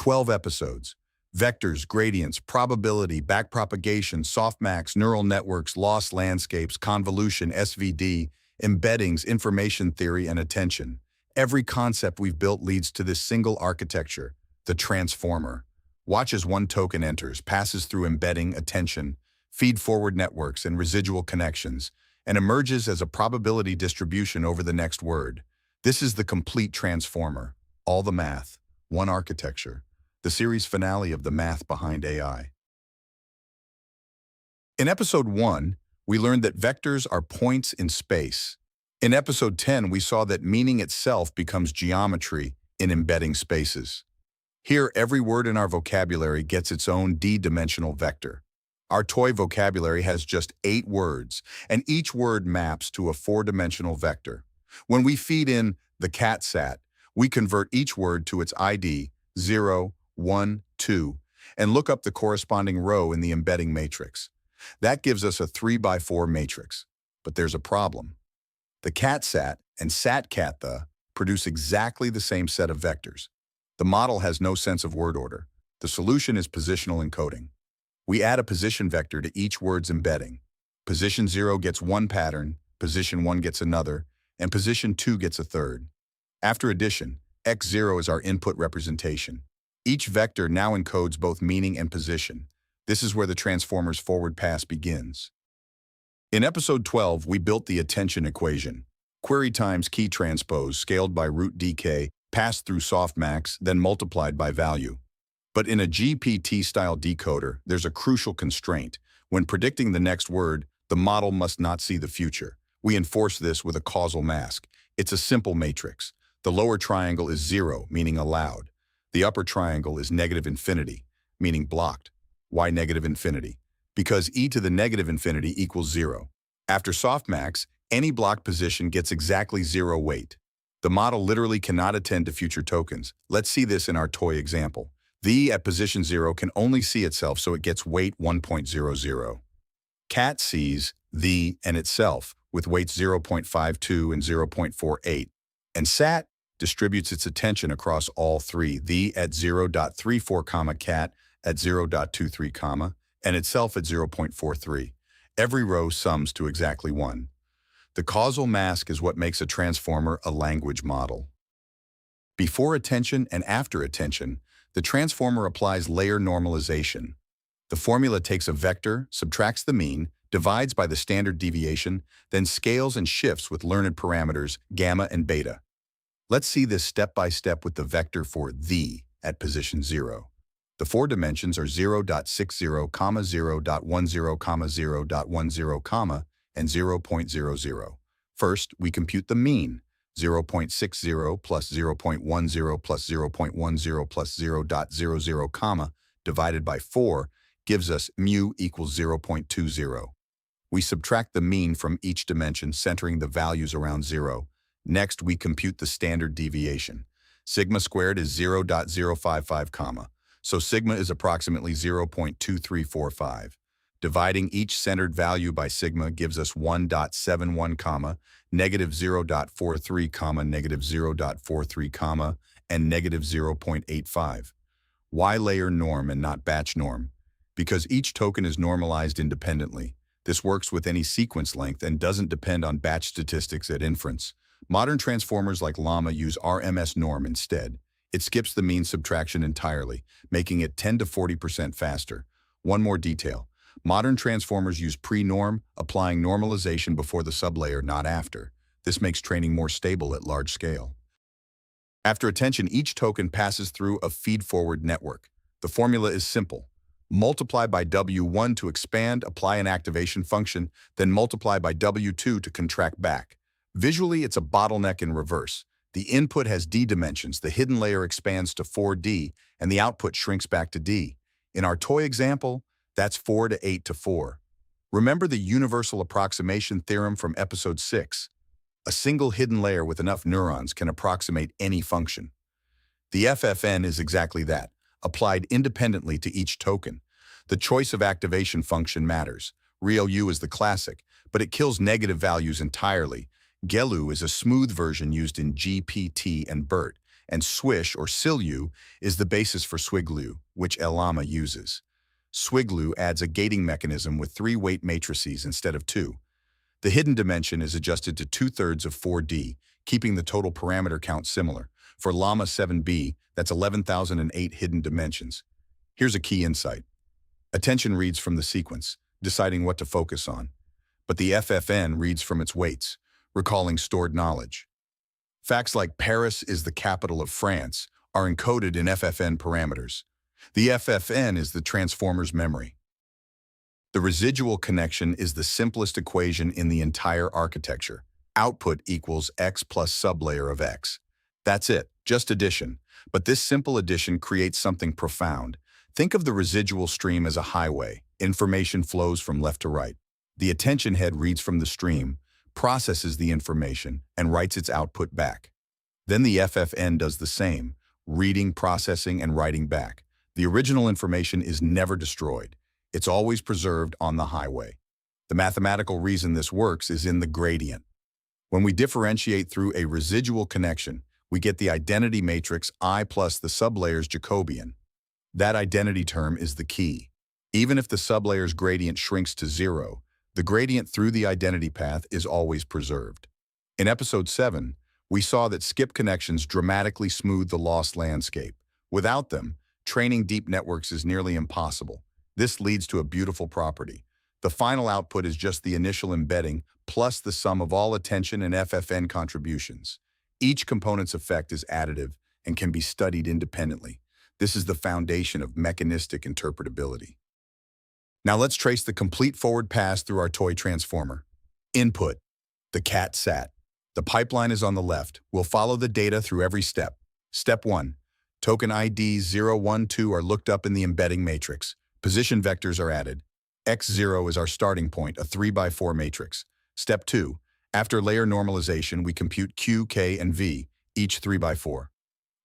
12 episodes. Vectors, gradients, probability, backpropagation, softmax, neural networks, loss landscapes, convolution, SVD, embeddings, information theory, and attention. Every concept we've built leads to this single architecture, the transformer. Watch as one token enters, passes through embedding, attention, feed-forward networks, and residual connections, and emerges as a probability distribution over the next word. This is the complete transformer. All the math, one architecture. The series finale of the math behind AI. In episode 1, we learned that vectors are points in space. In episode 10, we saw that meaning itself becomes geometry in embedding spaces. Here, every word in our vocabulary gets its own d-dimensional vector. Our toy vocabulary has just 8 words, and each word maps to a 4-dimensional vector. When we feed in the cat sat, we convert each word to its ID, 0, 1, 2, and look up the corresponding row in the embedding matrix. That gives us a 3x4 matrix. But there's a problem. The catsat and satcat produce exactly the same set of vectors. The model has no sense of word order. The solution is positional encoding. We add a position vector to each word's embedding. Position 0 gets one pattern, position 1 gets another, and position 2 gets a third. After addition, x0 is our input representation. Each vector now encodes both meaning and position. This is where the transformer's forward pass begins. In episode 12, we built the attention equation. Query times key transpose scaled by root dk, passed through softmax, then multiplied by value. But in a GPT-style decoder, there's a crucial constraint. When predicting the next word, the model must not see the future. We enforce this with a causal mask. It's a simple matrix. The lower triangle is 0, meaning allowed. The upper triangle is negative infinity, meaning blocked. Why negative infinity? Because e to the negative infinity equals 0. After softmax, any blocked position gets exactly 0 weight. The model literally cannot attend to future tokens. Let's see this in our toy example. The at position 0 can only see itself, so it gets weight 1.00. Cat sees the and itself with weights 0.52 and 0.48. And sat distributes its attention across all three, the at 0.34, cat at 0.23, and itself at 0.43. Every row sums to exactly 1. The causal mask is what makes a transformer a language model. Before attention and after attention, the transformer applies layer normalization. The formula takes a vector, subtracts the mean, divides by the standard deviation, then scales and shifts with learned parameters gamma and beta. Let's see this step by step with the vector for the at position 0. The 4 dimensions are 0.60, 0.10, 0.10, and 0.00. First, we compute the mean. 0.60 plus 0.10 plus 0.10 plus 0.00, divided by 4 gives us mu equals 0.20. We subtract the mean from each dimension, centering the values around 0. Next, we compute the standard deviation. Sigma squared is 0.055, so sigma is approximately 0.2345. Dividing each centered value by sigma gives us 1.71, negative 0.43, negative 0.43, and negative 0.85. Why layer norm and not batch norm? Because each token is normalized independently. This works with any sequence length and doesn't depend on batch statistics at inference. Modern transformers like Llama use RMS norm instead. It skips the mean subtraction entirely, making it 10 to 40% faster. One more detail. Modern transformers use pre-norm, applying normalization before the sublayer, not after. This makes training more stable at large scale. After attention, each token passes through a feed-forward network. The formula is simple. Multiply by W1 to expand, apply an activation function, then multiply by W2 to contract back. Visually, it's a bottleneck in reverse. The input has D dimensions, the hidden layer expands to 4D, and the output shrinks back to D. In our toy example, that's 4 to 8 to 4. Remember the universal approximation theorem from episode 6? A single hidden layer with enough neurons can approximate any function. The FFN is exactly that, applied independently to each token. The choice of activation function matters. Real U is the classic, but it kills negative values entirely. GELU is a smooth version used in GPT and BERT, and swish or silu is the basis for swiglu, which Llama uses. Swiglu adds a gating mechanism with 3 weight matrices instead of 2. The hidden dimension is adjusted to 2/3 of 4D, keeping the total parameter count similar. For Llama 7B, that's 11,008 hidden dimensions. Here's a key insight. Attention reads from the sequence, deciding what to focus on. But the FFN reads from its weights, recalling stored knowledge. Facts like Paris is the capital of France are encoded in FFN parameters. The FFN is the transformer's memory. The residual connection is the simplest equation in the entire architecture. Output equals x plus sublayer of x. That's it, just addition. But this simple addition creates something profound. Think of the residual stream as a highway. Information flows from left to right. The attention head reads from the stream, processes the information, and writes its output back. Then the FFN does the same, reading, processing, and writing back. The original information is never destroyed. It's always preserved on the highway. The mathematical reason this works is in the gradient. When we differentiate through a residual connection, we get the identity matrix I plus the sublayer's Jacobian. That identity term is the key. Even if the sublayer's gradient shrinks to 0, the gradient through the identity path is always preserved. In episode 7, we saw that skip connections dramatically smooth the lost landscape. Without them, training deep networks is nearly impossible. This leads to a beautiful property. The final output is just the initial embedding plus the sum of all attention and FFN contributions. Each component's effect is additive and can be studied independently. This is the foundation of mechanistic interpretability. Now let's trace the complete forward pass through our toy transformer. Input, the cat sat. The pipeline is on the left. We'll follow the data through every step. Step 1. Token IDs 0, 1, 2 are looked up in the embedding matrix. Position vectors are added. X0 is our starting point, a 3x4 matrix. Step 2. After layer normalization, we compute Q, K, and V, each 3x4.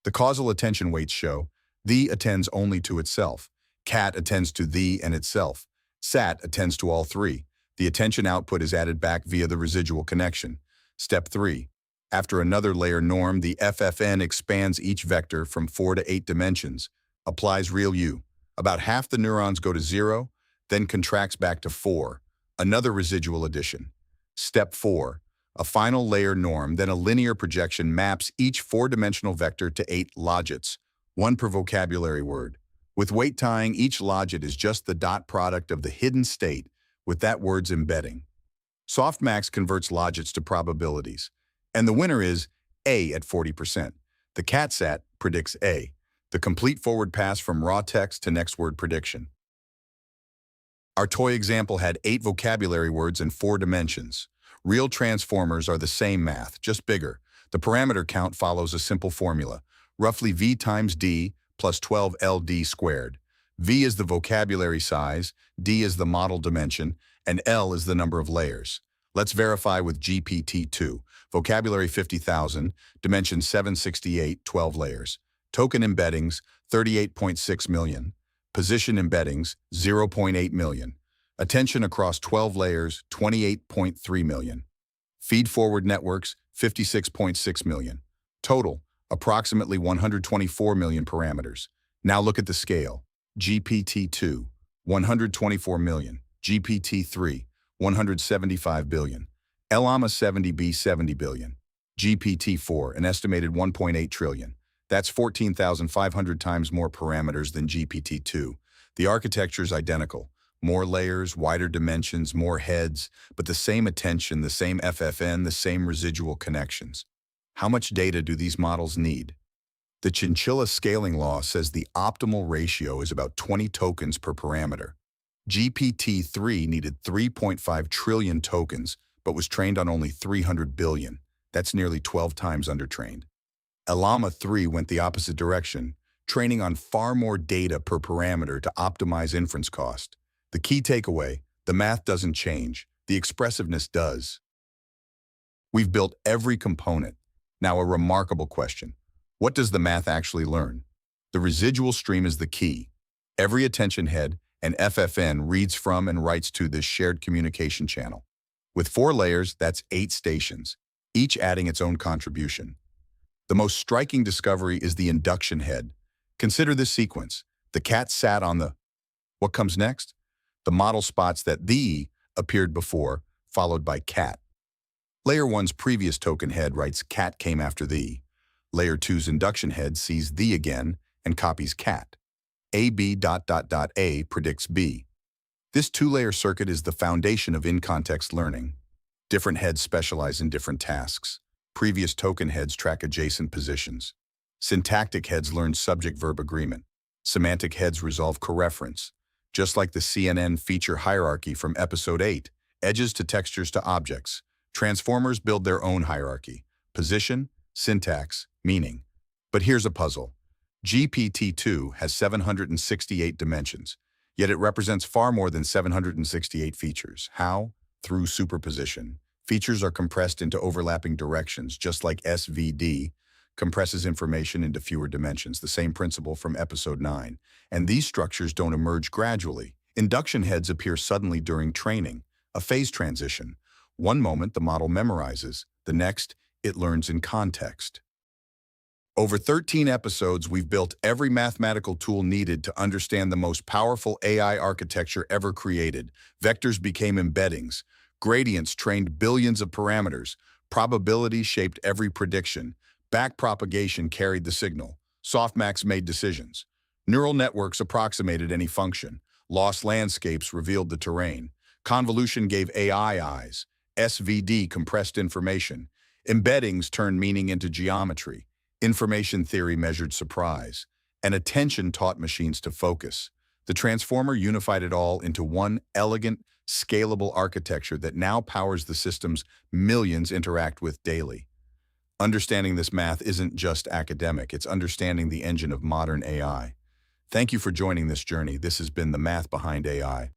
The causal attention weights show the attends only to itself. Cat attends to the and itself. Sat attends to all 3. The attention output is added back via the residual connection. Step 3. After another layer norm, the FFN expands each vector from 4 to 8 dimensions, applies real U. About half the neurons go to 0, then contracts back to 4. Another residual addition. Step 4. A final layer norm, then a linear projection maps each 4-dimensional vector to 8 logits, 1 per vocabulary word. With weight tying, each logit is just the dot product of the hidden state with that word's embedding. Softmax converts logits to probabilities, and the winner is A at 40%. The CatSat predicts A, the complete forward pass from raw text to next word prediction. Our toy example had 8 vocabulary words in 4 dimensions. Real transformers are the same math, just bigger. The parameter count follows a simple formula, roughly V times D plus 12 LD squared. V is the vocabulary size, D is the model dimension, and L is the number of layers. Let's verify with GPT-2. Vocabulary 50,000, dimension 768, 12 layers. Token embeddings, 38.6 million. Position embeddings, 0.8 million. Attention across 12 layers, 28.3 million. Feed-forward networks, 56.6 million. Total, approximately 124 million parameters. Now look at the scale. GPT-2, 124 million. GPT-3, 175 billion. Llama 70B, 70 billion. GPT-4, an estimated 1.8 trillion. That's 14,500 times more parameters than GPT-2. The architecture is identical. More layers, wider dimensions, more heads, but the same attention, the same FFN, the same residual connections. How much data do these models need? The chinchilla scaling law says the optimal ratio is about 20 tokens per parameter. GPT-3 needed 3.5 trillion tokens, but was trained on only 300 billion. That's nearly 12 times undertrained. Llama 3 went the opposite direction, training on far more data per parameter to optimize inference cost. The key takeaway, the math doesn't change, the expressiveness does. We've built every component. Now a remarkable question. What does the math actually learn? The residual stream is the key. Every attention head and FFN reads from and writes to this shared communication channel. With 4 layers, that's 8 stations, each adding its own contribution. The most striking discovery is the induction head. Consider this sequence. The cat sat on the... What comes next? The model spots that the appeared before, followed by cat. Layer 1's previous token head writes cat came after the. Layer 2's induction head sees the again and copies cat. A predicts B. This two-layer circuit is the foundation of in-context learning. Different heads specialize in different tasks. Previous token heads track adjacent positions. Syntactic heads learn subject-verb agreement. Semantic heads resolve coreference. Just like the CNN feature hierarchy from episode 8, edges to textures to objects, transformers build their own hierarchy: position, syntax, meaning. But here's a puzzle. GPT-2 has 768 dimensions, yet it represents far more than 768 features. How? Through superposition. Features are compressed into overlapping directions, just like SVD compresses information into fewer dimensions, the same principle from episode 9. And these structures don't emerge gradually. Induction heads appear suddenly during training, a phase transition. One moment the model memorizes, the next it learns in context. Over 13 episodes, we've built every mathematical tool needed to understand the most powerful AI architecture ever created. Vectors became embeddings. Gradients trained billions of parameters. Probability shaped every prediction. Backpropagation carried the signal. Softmax made decisions. Neural networks approximated any function. Lost landscapes revealed the terrain. Convolution gave AI eyes. SVD compressed information. Embeddings turned meaning into geometry. Information theory measured surprise, and attention taught machines to focus. The transformer unified it all into one elegant, scalable architecture that now powers the systems millions interact with daily. Understanding this math isn't just academic, it's understanding the engine of modern AI. Thank you for joining this journey. This has been the math behind AI.